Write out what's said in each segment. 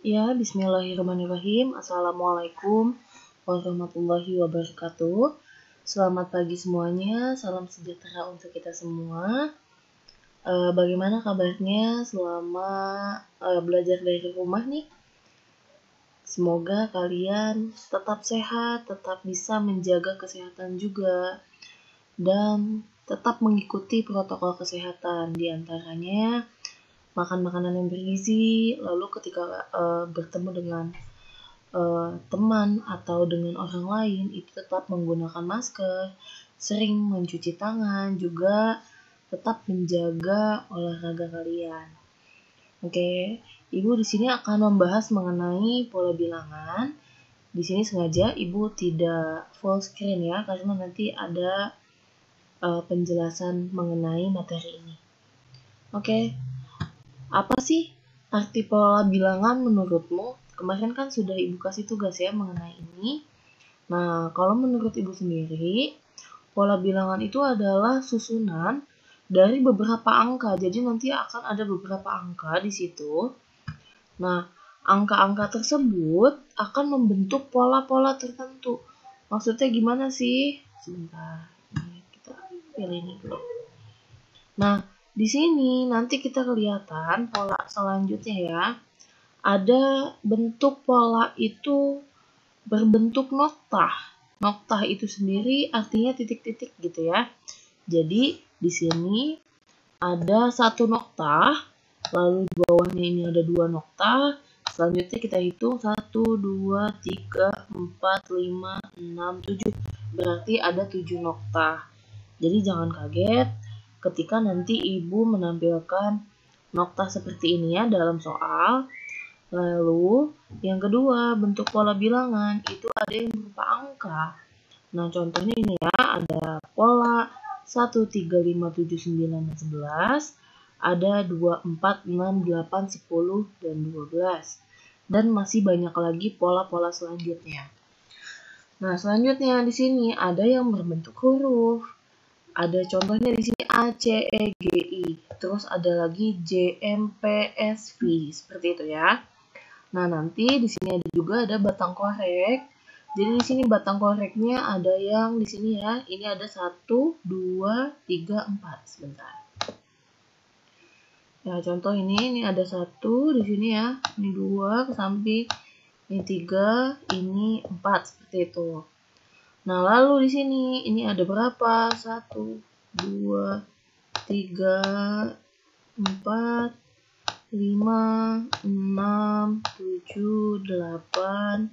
Ya, bismillahirrahmanirrahim. Assalamualaikum warahmatullahi wabarakatuh. Selamat pagi semuanya, salam sejahtera untuk kita semua. Bagaimana kabarnya selama belajar dari rumah nih? Semoga kalian tetap sehat, tetap bisa menjaga kesehatan juga, dan tetap mengikuti protokol kesehatan. Di antaranya makan makanan yang bergizi, lalu ketika bertemu dengan teman atau dengan orang lain itu tetap menggunakan masker, sering mencuci tangan, juga tetap menjaga olahraga kalian. Oke, Ibu di sini akan membahas mengenai pola bilangan. Di sini sengaja Ibu tidak full screen ya, karena nanti ada penjelasan mengenai materi ini. Oke, apa sih arti pola bilangan menurutmu? Kemarin kan sudah Ibu kasih tugas ya mengenai ini. Nah, kalau menurut Ibu sendiri, pola bilangan itu adalah susunan dari beberapa angka. Jadi nanti akan ada beberapa angka di situ. Nah, angka-angka tersebut akan membentuk pola-pola tertentu. Maksudnya gimana sih? Sebentar, ini kita pilih ini dulu. Nah, di sini nanti kita kelihatan pola selanjutnya ya. Ada bentuk pola itu berbentuk noktah. Noktah itu sendiri artinya titik-titik gitu ya. Jadi di sini ada satu noktah, lalu di bawahnya ini ada dua noktah. Selanjutnya kita hitung 1, 2, 3, 4, 5, 6, 7. Berarti ada 7 noktah. Jadi jangan kaget ketika nanti Ibu menampilkan noktah seperti ini ya dalam soal. Lalu, yang kedua, bentuk pola bilangan itu ada yang berupa angka. Nah, contohnya ini ya, ada pola 1, 3, 5, 7, 9, dan 11. Ada 2, 4, 6, 8, 10, dan 12. Dan masih banyak lagi pola-pola selanjutnya. Nah, selanjutnya di sini ada yang berbentuk huruf. Ada contohnya di sini A, C, E, G, I. Terus ada lagi J, M, P, S, V. Seperti itu ya. Nah, nanti di sini juga ada batang korek. Jadi di sini batang koreknya ada yang di sini ya. Ini ada 1, 2, 3, 4. Sebentar. Ya, contoh ini ada 1 di sini ya. Ini 2 ke samping. Ini 3, ini 4 seperti itu. Nah, lalu di sini ini ada berapa? 1, 2, 3, 4, 5, 6, 7, 8,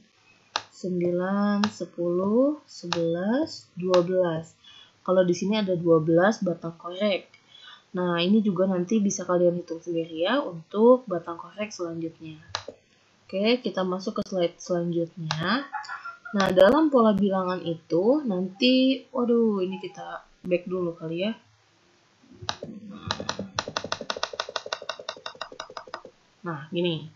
9, 10, 11, 12. Kalau di sini ada 12 batang korek. Nah, ini juga nanti bisa kalian hitung sendiri ya untuk batang korek selanjutnya. Oke, kita masuk ke slide selanjutnya. Nah, dalam pola bilangan itu nanti, waduh, ini kita back dulu kali ya. Nah, gini.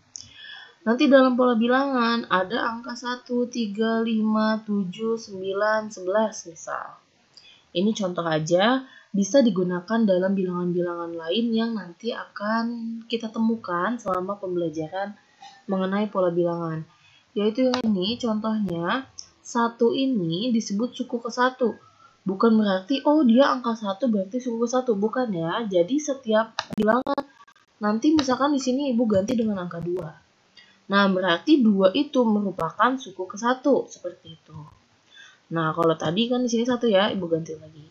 Nanti dalam pola bilangan ada angka 1, 3, 5, 7, 9, 11 misal. Ini contoh aja, bisa digunakan dalam bilangan-bilangan lain yang nanti akan kita temukan selama pembelajaran mengenai pola bilangan. Yaitu yang ini, contohnya, 1 ini disebut suku ke-1. Bukan berarti, oh dia angka 1 berarti suku ke-1. Bukan ya, jadi setiap bilangan, nanti misalkan di sini Ibu ganti dengan angka 2. Nah, berarti 2 itu merupakan suku ke-1, seperti itu. Nah, kalau tadi kan di sini 1 ya, Ibu ganti lagi.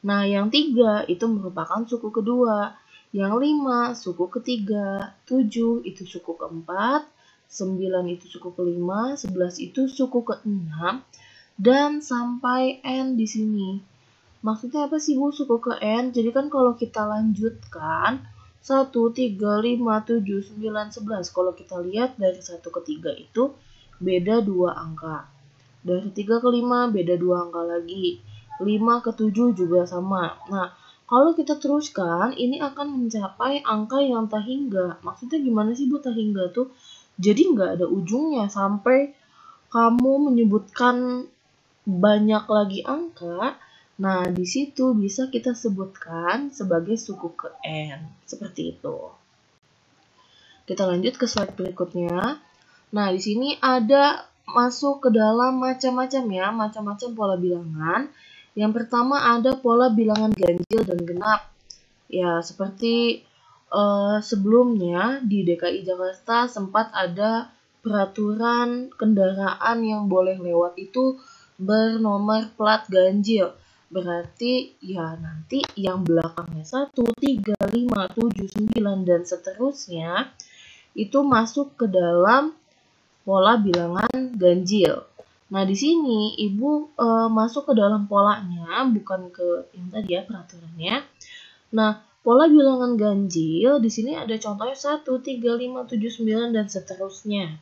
Nah, yang 3 itu merupakan suku kedua. Yang 5 suku ketiga, 7 itu suku keempat, 9 itu suku kelima, 11 itu suku keenam, dan sampai N di sini. Maksudnya apa sih Bu suku ke N? Jadi kan kalau kita lanjutkan 1, 3, 5, 7, 9, 11. Kalau kita lihat dari 1 ke 3 itu beda 2 angka. Dari 3 ke 5 beda 2 angka lagi. 5 ke 7 juga sama. Nah, kalau kita teruskan, ini akan mencapai angka yang tak hingga. Maksudnya gimana sih Bu tak hingga tuh? Jadi nggak ada ujungnya sampai kamu menyebutkan banyak lagi angka. Nah, di situ bisa kita sebutkan sebagai suku ke N. Seperti itu. Kita lanjut ke slide berikutnya. Nah, di sini ada masuk ke dalam macam-macam pola bilangan. Yang pertama ada pola bilangan ganjil dan genap. Ya, seperti sebelumnya di DKI Jakarta sempat ada peraturan kendaraan yang boleh lewat itu bernomor plat ganjil. Berarti ya nanti yang belakangnya 1, 3, 5, 7, 9 dan seterusnya itu masuk ke dalam pola bilangan ganjil. Nah, di sini Ibu masuk ke dalam polanya, bukan ke yang tadi ya peraturannya. Nah, pola bilangan ganjil di sini ada contohnya 1, 3, 5, 7, 9 dan seterusnya.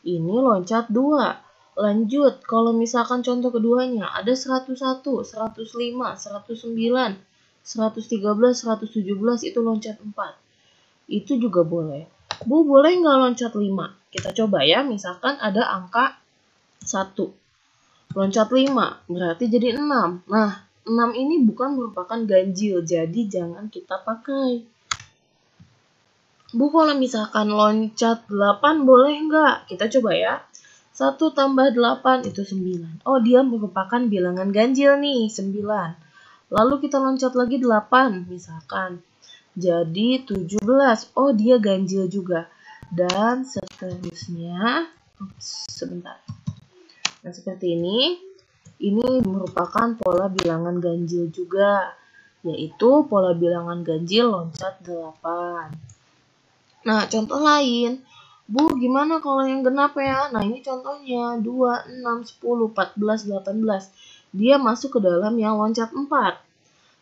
Ini loncat 2. Lanjut, kalau misalkan contoh keduanya ada 101, 105, 109, 113, 117 itu loncat 4. Itu juga boleh. Bu, boleh nggak loncat 5? Kita coba ya, misalkan ada angka 1. Loncat 5, berarti jadi 6. Nah, 6 ini bukan merupakan ganjil, jadi jangan kita pakai. Bu, kalau misalkan loncat 8 boleh nggak? Kita coba ya. 1 tambah 8 itu 9. Oh, dia merupakan bilangan ganjil nih, 9. Lalu kita loncat lagi 8 misalkan. Jadi 17. Oh, dia ganjil juga. Dan seterusnya. Sebentar. Nah, seperti ini. Ini merupakan pola bilangan ganjil juga. Yaitu pola bilangan ganjil loncat 8. Nah, contoh lain. Bu, gimana kalau yang genap ya? Nah, ini contohnya 2, 6, 10, 14, 18. Dia masuk ke dalam yang loncat 4.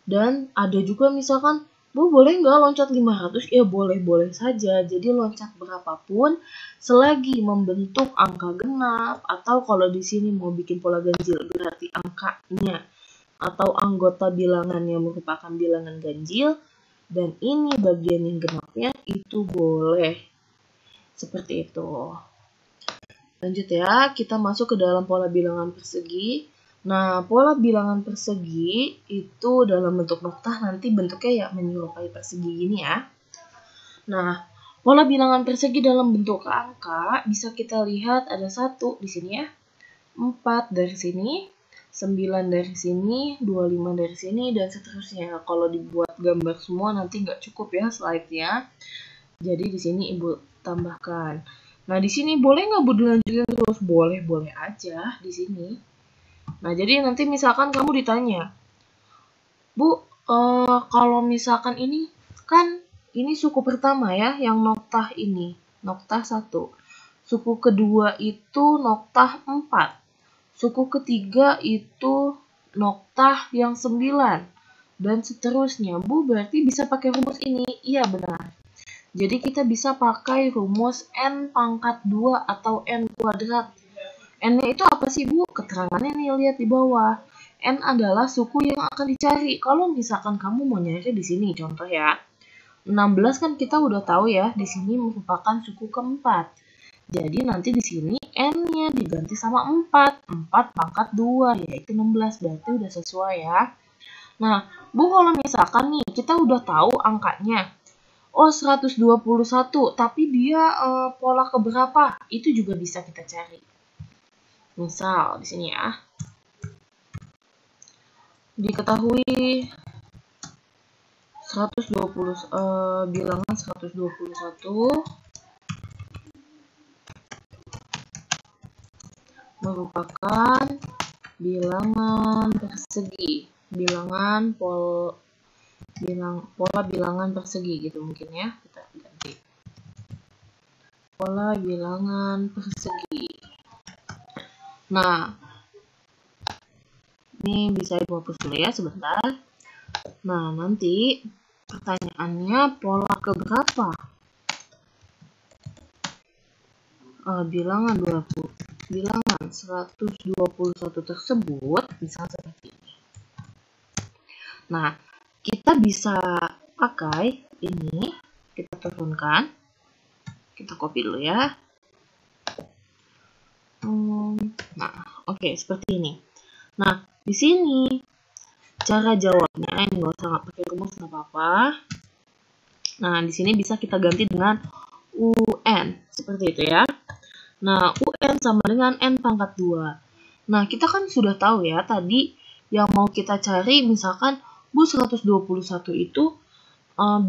Dan ada juga misalkan, Bu, boleh nggak loncat 500? Ya, boleh-boleh saja. Jadi loncat berapapun selagi membentuk angka genap atau kalau di sini mau bikin pola ganjil berarti angkanya atau anggota bilangan yang merupakan bilangan ganjil dan ini bagian yang genapnya itu boleh. Seperti itu. Lanjut ya, kita masuk ke dalam pola bilangan persegi. Nah, pola bilangan persegi itu dalam bentuk noktah nanti bentuknya ya menyerupai persegi gini ya. Nah, pola bilangan persegi dalam bentuk angka bisa kita lihat ada 1 di sini ya. 4 dari sini, 9 dari sini, 25 dari sini, dan seterusnya. Kalau dibuat gambar semua nanti nggak cukup ya slide-nya. Jadi di sini Ibu tambahkan. Nah, di sini boleh nggak Bu dilanjutin terus? Boleh-boleh aja di sini. Nah, jadi nanti misalkan kamu ditanya, Bu, kalau misalkan ini, kan ini suku pertama ya, yang noktah ini, noktah 1. Suku kedua itu noktah 4. Suku ketiga itu noktah yang 9. Dan seterusnya. Bu, berarti bisa pakai rumus ini? Iya, benar. Jadi kita bisa pakai rumus N pangkat 2 atau N kuadrat. N-nya itu apa sih, Bu? Keterangannya nih, lihat di bawah. N adalah suku yang akan dicari. Kalau misalkan kamu mau nyari di sini, contoh ya. 16 kan kita udah tahu ya, di sini merupakan suku keempat. Jadi nanti di sini N-nya diganti sama 4. 4 pangkat 2, yaitu 16. Berarti udah sesuai ya. Nah, Bu, kalau misalkan nih, kita udah tahu angkanya. Oh, 121, tapi dia pola keberapa? Itu juga bisa kita cari. Misal di sini ya. Diketahui 120 bilangan 121 merupakan bilangan persegi. Pola bilangan persegi gitu mungkin ya, kita ganti pola bilangan persegi. Nah, ini bisa Ibu hapus dulu ya sebentar. Nah, nanti pertanyaannya pola keberapa? Bilangan 121 tersebut bisa seperti ini. Nah, kita bisa pakai ini, kita turunkan, kita copy dulu ya. Nah, oke, seperti ini. Nah, di sini cara jawabnya ini nggak usah pakai rumus nggak apa-apa. Nah, di sini bisa kita ganti dengan UN seperti itu ya. Nah, UN sama dengan N pangkat 2. Nah, kita kan sudah tahu ya tadi yang mau kita cari misalkan Bu 121 itu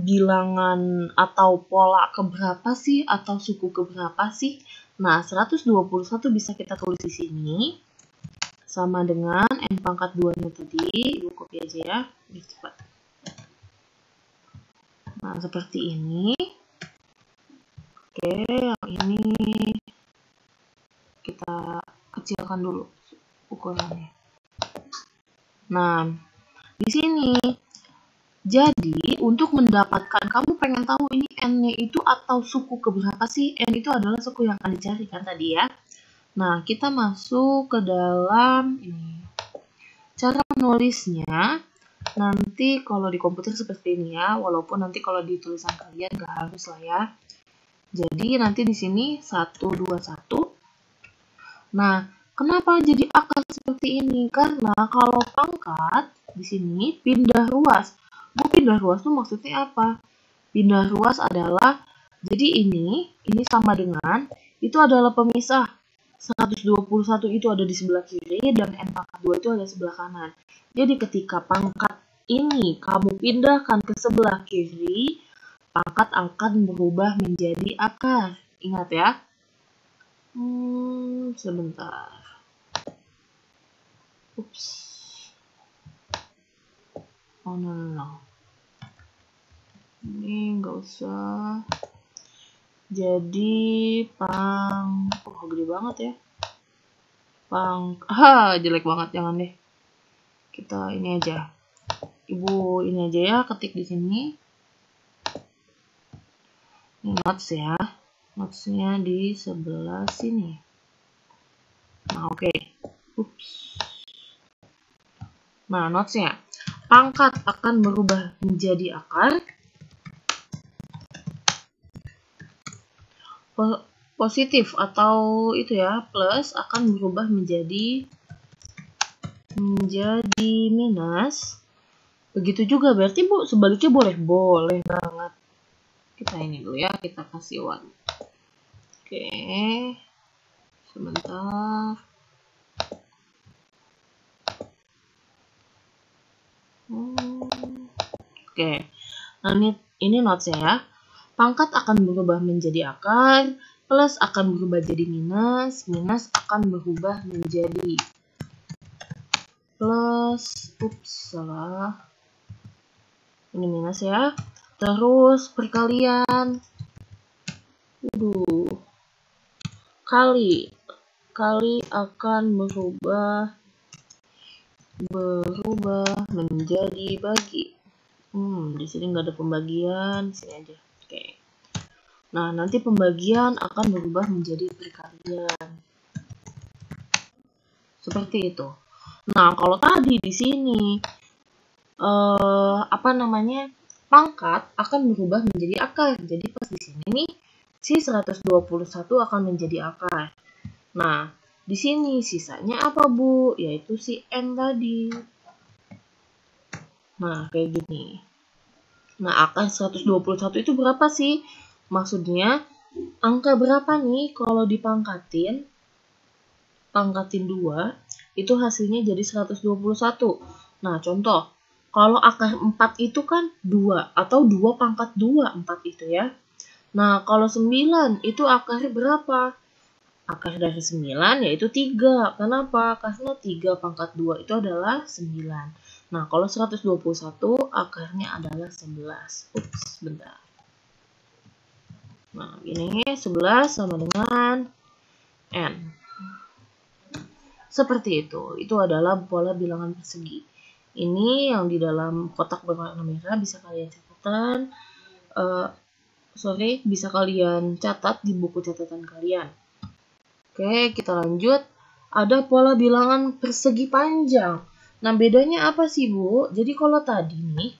bilangan atau pola keberapa sih atau suku keberapa sih? Nah, 121 bisa kita tulis di sini sama dengan N pangkat 2-nya tadi. Ibu copy aja ya, biar cepat. Nah, seperti ini. Oke, yang ini kita kecilkan dulu ukurannya. Nah, di sini jadi untuk mendapatkan kamu pengen tahu ini N-nya itu atau suku keberapa sih? N itu adalah suku yang akan dicari kan tadi ya. Nah, kita masuk ke dalam ini. Cara menulisnya nanti kalau di komputer seperti ini ya, walaupun nanti kalau di tulisan kalian nggak harus lah ya. Jadi nanti di sini 121. Nah, kenapa jadi akar seperti ini? Karena kalau pangkat di sini pindah ruas. Bu, pindah ruas itu maksudnya apa? Pindah ruas adalah, jadi ini sama dengan, itu adalah pemisah. 121 itu ada di sebelah kiri dan N pangkat 2 itu ada di sebelah kanan. Jadi ketika pangkat ini kamu pindahkan ke sebelah kiri, pangkat akan berubah menjadi akar. Ingat ya. Sebentar. Ups. Oh, no. Ini nggak usah. Jadi gede banget ya. Jelek banget, jangan deh. Kita ini aja. Ibu ini aja ya, ketik di sini. Ini notes ya. Notes-nya di sebelah sini. Nah, oke. Ups. Nah, notes-nya. Pangkat akan berubah menjadi akar. Positif atau itu ya, plus akan berubah menjadi minus. Begitu juga berarti Bu, sebaliknya boleh banget. Kita ini dulu ya, kita kasih one. Oke. Sebentar. Oke. Nah, ini notes-nya ya. Pangkat akan berubah menjadi akar, plus akan berubah jadi minus akan berubah menjadi plus. Salah. Ini minus ya. Terus perkalian. Kali akan berubah menjadi bagi. Di sini nggak ada pembagian, di sini aja. Oke. Nah, nanti pembagian akan berubah menjadi perkalian. Seperti itu. Nah, kalau tadi di sini pangkat akan berubah menjadi akar. Jadi pas di sini nih si 121 akan menjadi akar. Nah, di sini sisanya apa, Bu? Yaitu si N tadi. Nah, kayak gini. Nah, akar 121 itu berapa sih? Maksudnya, angka berapa nih kalau dipangkatin? Pangkatin 2, itu hasilnya jadi 121. Nah, contoh. Kalau akar 4 itu kan 2, atau 2 pangkat 2, 4 itu ya. Nah, kalau 9 itu akar berapa? Akar dari 9 yaitu 3. Kenapa? Karena 3 pangkat 2 itu adalah 9. Nah, kalau 121 akarnya adalah 11. Bentar. Nah, ini 11 sama dengan N. Seperti itu. Itu adalah pola bilangan persegi. Ini yang di dalam kotak berwarna merah bisa kalian catatan. Bisa kalian catat di buku catatan kalian. Oke, kita lanjut. Ada pola bilangan persegi panjang. Nah, bedanya apa sih, Bu? Jadi kalau tadi nih,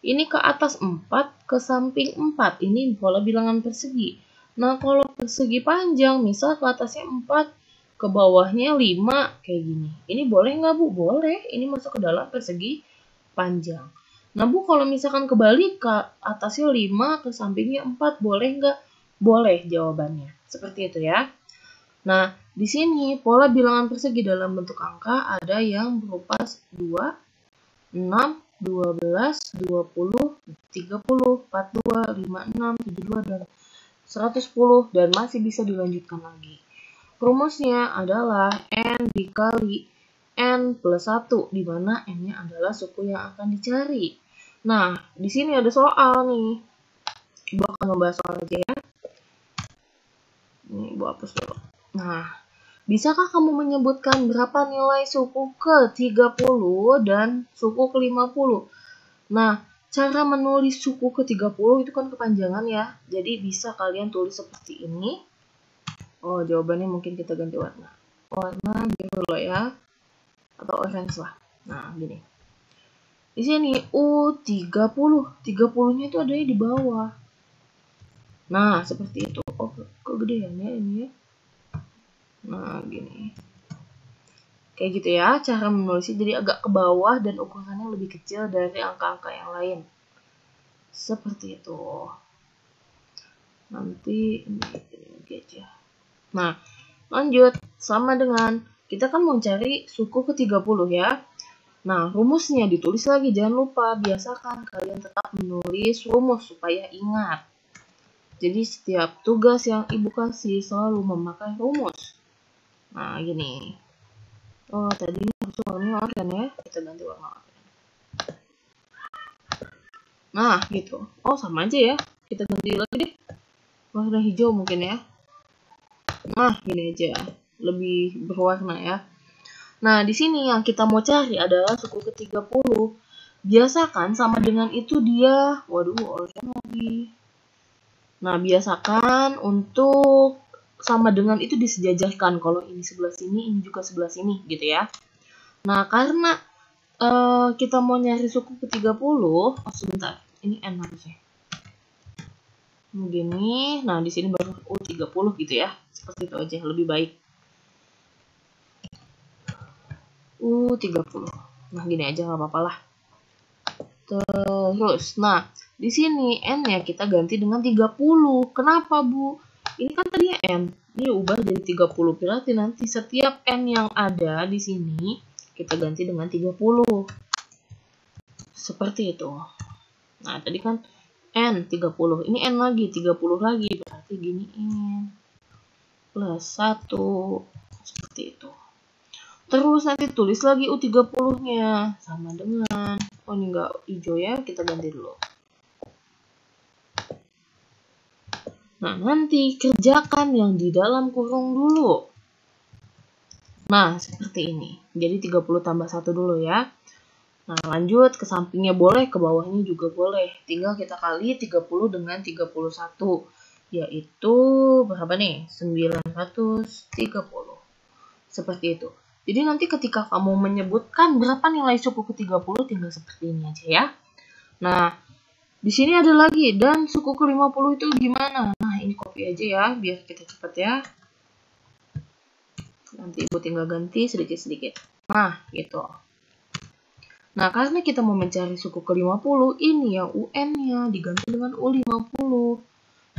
ini ke atas 4, ke samping 4. Ini pola bilangan persegi. Nah, kalau persegi panjang, misal ke atasnya 4, ke bawahnya 5, kayak gini. Ini boleh nggak, Bu? Boleh. Ini masuk ke dalam persegi panjang. Nah, Bu, kalau misalkan kebalik, ke atasnya 5, ke sampingnya 4, boleh nggak? Boleh jawabannya. Seperti itu ya. Nah, di sini pola bilangan persegi dalam bentuk angka ada yang berupa 2, 6, 12, 20, 30, 42, 56, 72, dan 110, dan masih bisa dilanjutkan lagi. Rumusnya adalah N dikali N plus 1, di mana N-nya adalah suku yang akan dicari. Nah, di sini ada soal nih. Ibu akan membahas soal aja ya. Ini Ibu hapus dulu. Nah, bisakah kamu menyebutkan berapa nilai suku ke-30 dan suku ke-50? Nah, cara menulis suku ke-30 itu kan kepanjangan ya. Jadi bisa kalian tulis seperti ini. Oh, jawabannya mungkin kita ganti warna. Warna biru ya. Atau orange lah. Nah, gini. Di sini U30. 30-nya itu adanya di bawah. Nah, seperti itu. Oh, kegedean ya ini ya. Nah, gini. Kayak gitu ya, cara menulisnya jadi agak ke bawah dan ukurannya lebih kecil dari angka-angka yang lain. Seperti itu. Nanti ini lagi aja. Nah, lanjut. Sama dengan, kita kan mau cari suku ke-30 ya. Nah, rumusnya ditulis lagi, jangan lupa. Biasakan kalian tetap menulis rumus supaya ingat. Jadi setiap tugas yang Ibu kasih selalu memakai rumus. Nah, gini. Oh, tadi warnanya oranye ya. Kita ganti warna oranye. Nah, gitu. Oh, sama aja ya. Kita ganti lagi deh. Warna hijau mungkin ya. Nah, gini aja. Lebih berwarna ya. Nah, di sini yang kita mau cari adalah suku ke-30. Biasakan sama dengan itu dia. Waduh, oranye lagi. Nah, biasakan untuk sama dengan itu disejajarkan. Kalau ini sebelah sini, ini juga sebelah sini, gitu ya. Nah, karena kita mau nyari suku ke-30, oh sebentar, ini N harusnya. Begini, nah di sini baru U30 gitu ya. Seperti itu aja, lebih baik. U30. Nah, gini aja nggak apa-apa lah. Terus, nah, di sini N-nya kita ganti dengan 30. Kenapa, Bu? Ini kan tadinya N. Ini ubah jadi 30. Berarti nanti setiap N yang ada di sini, kita ganti dengan 30. Seperti itu. Nah, tadi kan N 30. Ini N lagi, 30 lagi. Berarti giniin. Plus 1. Seperti itu. Terus nanti tulis lagi U30-nya. Sama dengan, oh ini enggak hijau ya, kita ganti dulu. Nah, nanti kerjakan yang di dalam kurung dulu. Nah, seperti ini. Jadi 30 tambah 1 dulu ya. Nah, lanjut ke sampingnya boleh, ke bawahnya juga boleh. Tinggal kita kali 30 dengan 31. Yaitu berapa nih? 930. Seperti itu. Jadi nanti ketika kamu menyebutkan berapa nilai suku ke-30, tinggal seperti ini aja ya. Nah, di sini ada lagi, dan suku ke-50 itu gimana? Nah, ini copy aja ya, biar kita cepat ya. Nanti Ibu tinggal ganti sedikit-sedikit. Nah, gitu. Nah, karena kita mau mencari suku ke-50, ini yang UN-nya diganti dengan U50.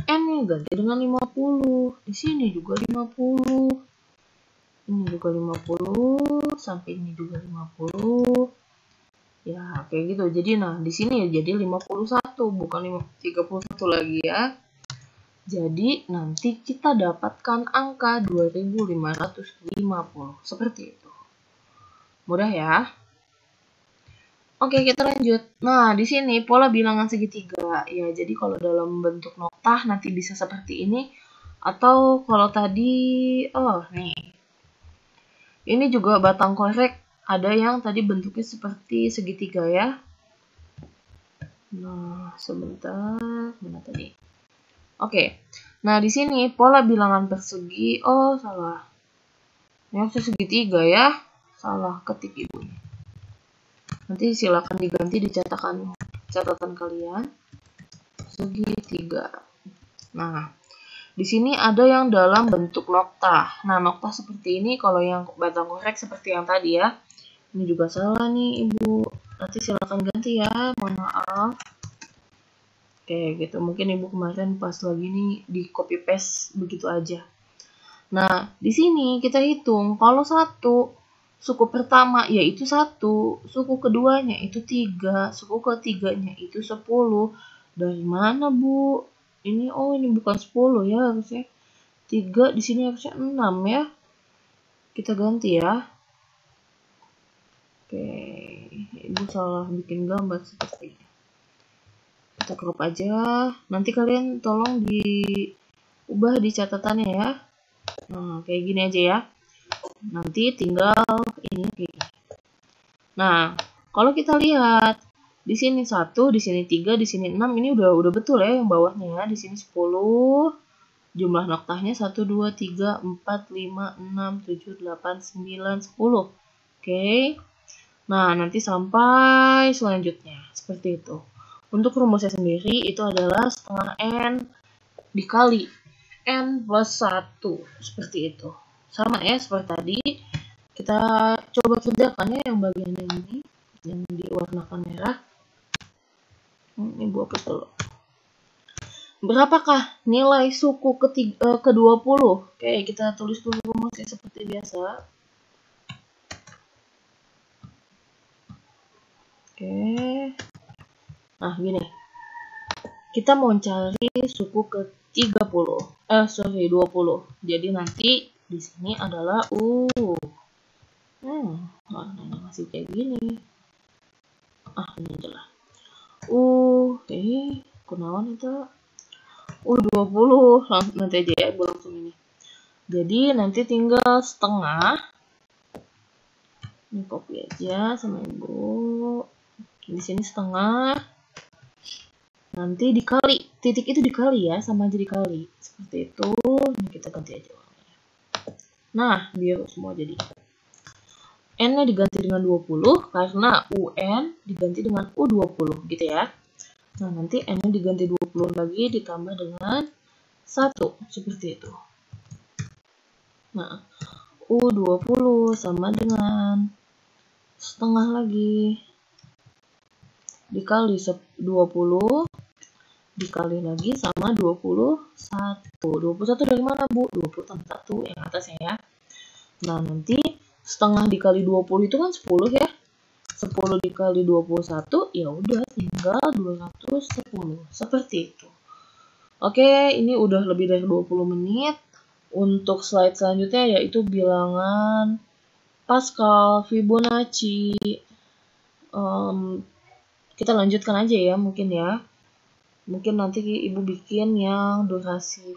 N-nya ganti dengan 50. Di sini juga 50. Ini juga 50. Sampai ini juga 50. Ya, kayak gitu. Jadi, nah, di sini ya jadi 51. Bukan 31 lagi ya. Jadi, nanti kita dapatkan angka 2550. Seperti itu. Mudah ya. Oke, kita lanjut. Nah, di sini pola bilangan segitiga. Ya, jadi kalau dalam bentuk noktah nanti bisa seperti ini. Atau kalau tadi, oh nih. Ini juga batang korek. Ada yang tadi bentuknya seperti segitiga ya. Nah, sebentar. Mana tadi? Oke. Nah, di sini pola bilangan persegi. Oh, salah. Ini harusnya segitiga ya. Salah, ketik Ibu. Nanti silakan diganti di catatan kalian. Segitiga. Nah, di sini ada yang dalam bentuk noktah. Nah, noktah seperti ini kalau yang batang korek seperti yang tadi ya. Ini juga salah nih, Ibu. Nanti silakan ganti ya. Mohon maaf. Kayak gitu. Mungkin Ibu kemarin pas lagi nih di copy paste begitu aja. Nah, di sini kita hitung kalau 1, suku pertama yaitu 1, suku keduanya itu 3, suku ketiganya itu 10. Dari mana, Bu? Ini ini bukan 10 ya harusnya. 3 di sini harusnya 6 ya. Kita ganti ya. Oke, Ibu salah bikin gambar sepertinya. Kita crop aja. Nanti kalian tolong diubah di catatannya ya. Nah, kayak gini aja ya. Nanti tinggal ini kayak gini. Nah, kalau kita lihat di sini 1, di sini 3, di sini 6, ini udah betul ya yang bawahnya ya. Di sini 10. Jumlah noktahnya 1 2 3 4 5 6 7 8 9 10. Oke. Nah, nanti sampai selanjutnya seperti itu. Untuk rumusnya sendiri itu adalah setengah N dikali N plus 1. Seperti itu. Sama ya seperti tadi. Kita coba kerjakan ya yang bagian ini. Yang diwarnakan merah. Ini Bu hapus dulu. Berapakah nilai suku ke-20? Oke, kita tulis dulu rumusnya seperti biasa. Oke. Nah, gini. Kita mau cari suku ke-20. 20. Jadi nanti di sini adalah warnanya masih kayak gini. Ini aja lah. Kunaon itu? 20. Nanti aja ya, langsung ini. Jadi nanti tinggal setengah. Ini copy aja sama Ibu. Di sini setengah. Nanti dikali. Titik itu dikali ya, sama aja dikali. Seperti itu. Ini kita ganti aja warnanya. Nah, biru semua jadi. N-nya diganti dengan 20 karena UN diganti dengan U20 gitu ya. Nah, nanti N-nya diganti 20 lagi ditambah dengan 1 seperti itu. Nah, U20 sama dengan setengah lagi dikali 20 dikali lagi sama 21. 21 dari mana, Bu? 20 tambah 1 yang atasnya ya. Nah, nanti setengah dikali 20 itu kan 10 ya. 10 dikali 21 ya udah tinggal 210. Seperti itu. Oke, ini udah lebih dari 20 menit. Untuk slide selanjutnya yaitu bilangan Pascal, Fibonacci. Kita lanjutkan aja ya mungkin ya. Mungkin nanti Ibu bikin yang durasi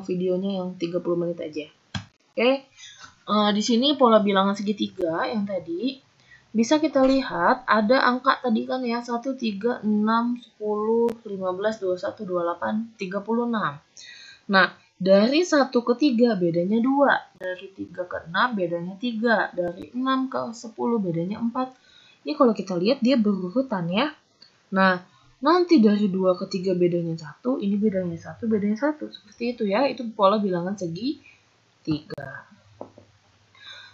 videonya yang 30 menit aja. Oke. Di sini pola bilangan segitiga yang tadi bisa kita lihat ada angka tadi kan ya 1, 3, 6, 10, 15, 21, 28, 36. Nah, dari 1 ke 3 bedanya 2. Dari 3 ke 6 bedanya 3. Dari 6 ke 10 bedanya 4. Ini kalau kita lihat dia berurutan ya. Nah, nanti dari 2 ke 3 bedanya 1. Ini bedanya 1, bedanya 1. Seperti itu ya. Itu pola bilangan segitiga.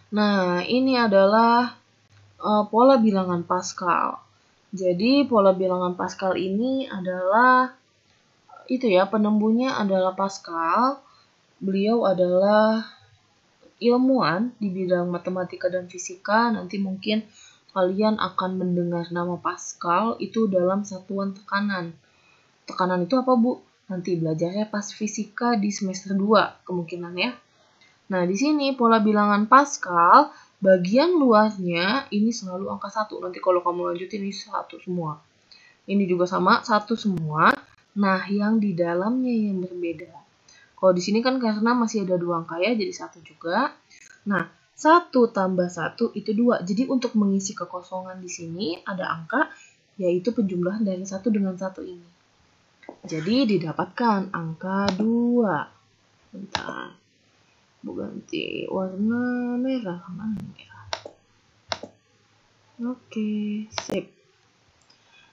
Nah, ini adalah pola bilangan Pascal. Jadi, pola bilangan Pascal ini adalah itu ya, penemunya adalah Pascal. Beliau adalah ilmuwan di bidang matematika dan fisika. Nanti mungkin kalian akan mendengar nama Pascal itu dalam satuan tekanan. Tekanan itu apa, Bu? Nanti belajarnya pas fisika di semester 2 kemungkinan ya. Nah, di sini pola bilangan Pascal, bagian luarnya ini selalu angka 1. Nanti kalau kamu lanjutin ini 1 semua. Ini juga sama, 1 semua. Nah, yang di dalamnya yang berbeda. Kalau di sini kan karena masih ada 2 angka ya, jadi 1 juga. Nah, 1 tambah 1 itu 2. Jadi untuk mengisi kekosongan di sini ada angka, yaitu penjumlahan dari 1 dengan 1 ini. Jadi didapatkan angka 2. Bentar. Ganti warna merah. Mana merah? Oke, sip.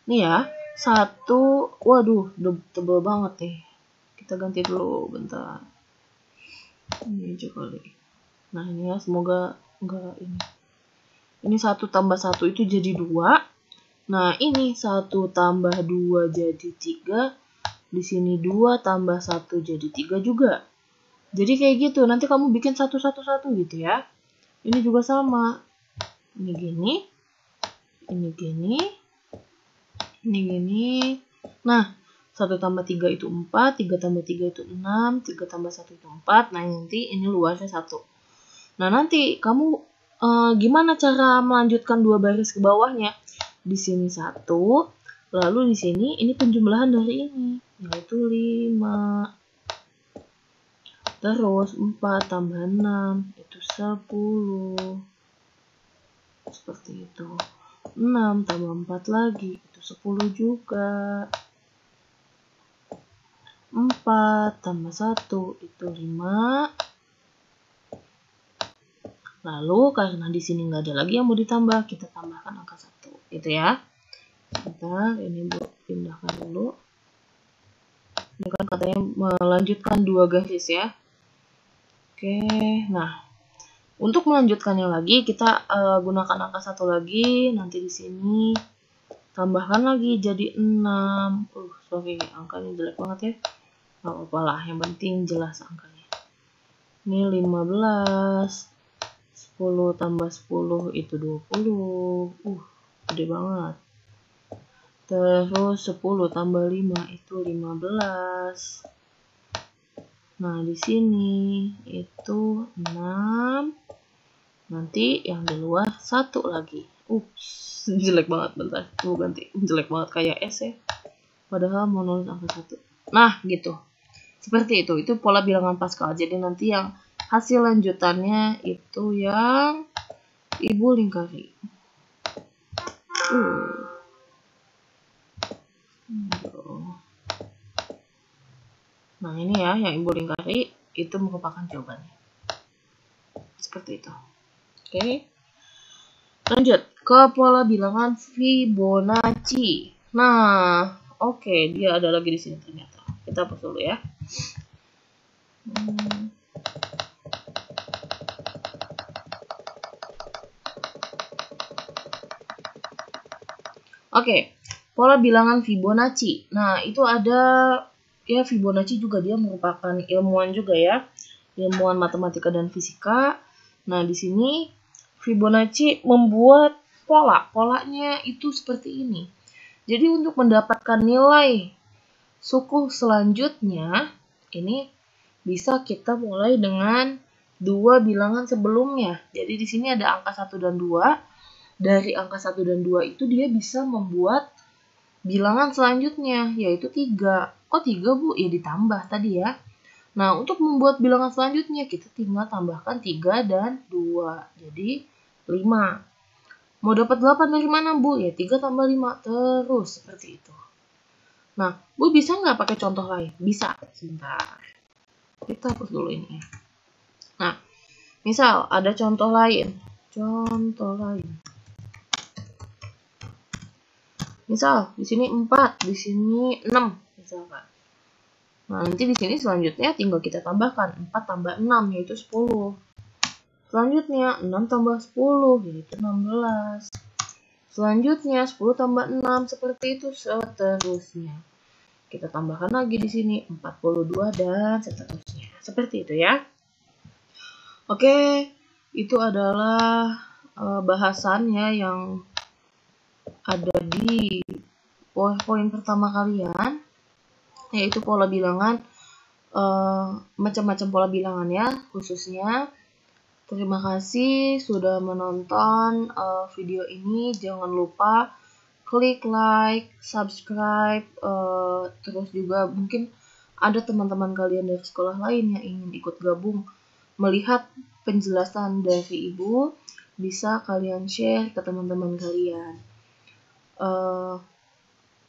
Nih ya, 1. Waduh, tebel banget nih. Kita ganti dulu, bentar. Ini aja kali. Nah, ini ya, semoga enggak ini. Ini 1 tambah 1 itu jadi 2. Nah, ini 1 tambah 2 jadi 3. Di sini 2 tambah 1 jadi 3 juga. Jadi kayak gitu, nanti kamu bikin satu-satu gitu ya. Ini juga sama. Ini gini, ini gini, ini gini. Nah, 1 tambah 3 itu 4, 3 tambah 3 itu 6, 3 tambah 1 itu 4. Nah, nanti ini luasnya 1. Nah, nanti kamu gimana cara melanjutkan 2 baris ke bawahnya? Di sini 1, lalu di sini ini penjumlahan dari ini, yaitu 5. Terus 4 tambah 6 itu 10. Seperti itu. 6 tambah 4 lagi itu 10 juga. 4 tambah 1 itu 5. Lalu karena di sini nggak ada lagi yang mau ditambah, kita tambahkan angka 1 gitu ya. Sebentar, ini Bu pindahkan dulu. Ini kan katanya melanjutkan 2 garis ya. Oke, nah untuk melanjutkannya lagi kita gunakan angka 1 lagi. Nanti di sini tambahkan lagi jadi 6. Sorry, angkanya jelek banget ya. Gak apa-apa lah, yang penting jelas angkanya. Ini 15. 10 tambah 10 itu 20. Gede banget. Terus 10 tambah 5 itu 15. Nah, di sini itu 6. Nanti yang di luar 1 lagi. Jelek banget, bentar. Gue ganti. Jelek banget kayak S ya. Padahal mau nulis angka 1. Nah, gitu. Seperti itu. Itu pola bilangan Pascal. Jadi nanti yang hasil lanjutannya itu yang Ibu lingkari. Nah, ini ya yang Ibu lingkari itu merupakan jawabannya. Seperti itu. Oke. Lanjut ke pola bilangan Fibonacci. Nah, oke, dia ada lagi di sini ternyata. Kita hapus dulu ya. Oke, pola bilangan Fibonacci. Nah, itu ada ya, Fibonacci juga dia merupakan ilmuwan juga ya. Ilmuwan matematika dan fisika. Nah, di sini Fibonacci membuat polanya itu seperti ini. Jadi untuk mendapatkan nilai suku selanjutnya, ini bisa kita mulai dengan 2 bilangan sebelumnya. Jadi di sini ada angka 1 dan 2. Dari angka 1 dan 2 itu dia bisa membuat bilangan selanjutnya, yaitu 3. Kok 3, Bu? Ya ditambah tadi ya. Nah, untuk membuat bilangan selanjutnya, kita tinggal tambahkan 3 dan 2. Jadi 5. Mau dapat 8 dari mana, Bu? Ya 3 tambah 5. Terus seperti itu. Nah, Bu bisa nggak pakai contoh lain? Bisa. Sebentar. Kita hapus dulu ini. Nah, misal ada contoh lain. Misal di sini 4, di sini 6 misalkan. Nah, nanti di sini selanjutnya tinggal kita tambahkan 4 tambah 6 yaitu 10. Selanjutnya 6 tambah 10 yaitu 16. Selanjutnya 10 tambah 6 seperti itu seterusnya. Kita tambahkan lagi di sini 42 dan seterusnya. Seperti itu ya. Oke, itu adalah bahasannya yang ada di poin pertama kalian, yaitu pola bilangan, macam-macam pola bilangan ya khususnya. Terima kasih sudah menonton video ini. Jangan lupa klik like, subscribe, terus juga mungkin ada teman-teman kalian dari sekolah lain yang ingin ikut gabung melihat penjelasan dari Ibu, bisa kalian share ke teman-teman kalian.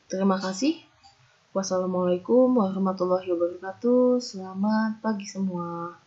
Terima kasih. Wassalamualaikum warahmatullahi wabarakatuh. Selamat pagi semua.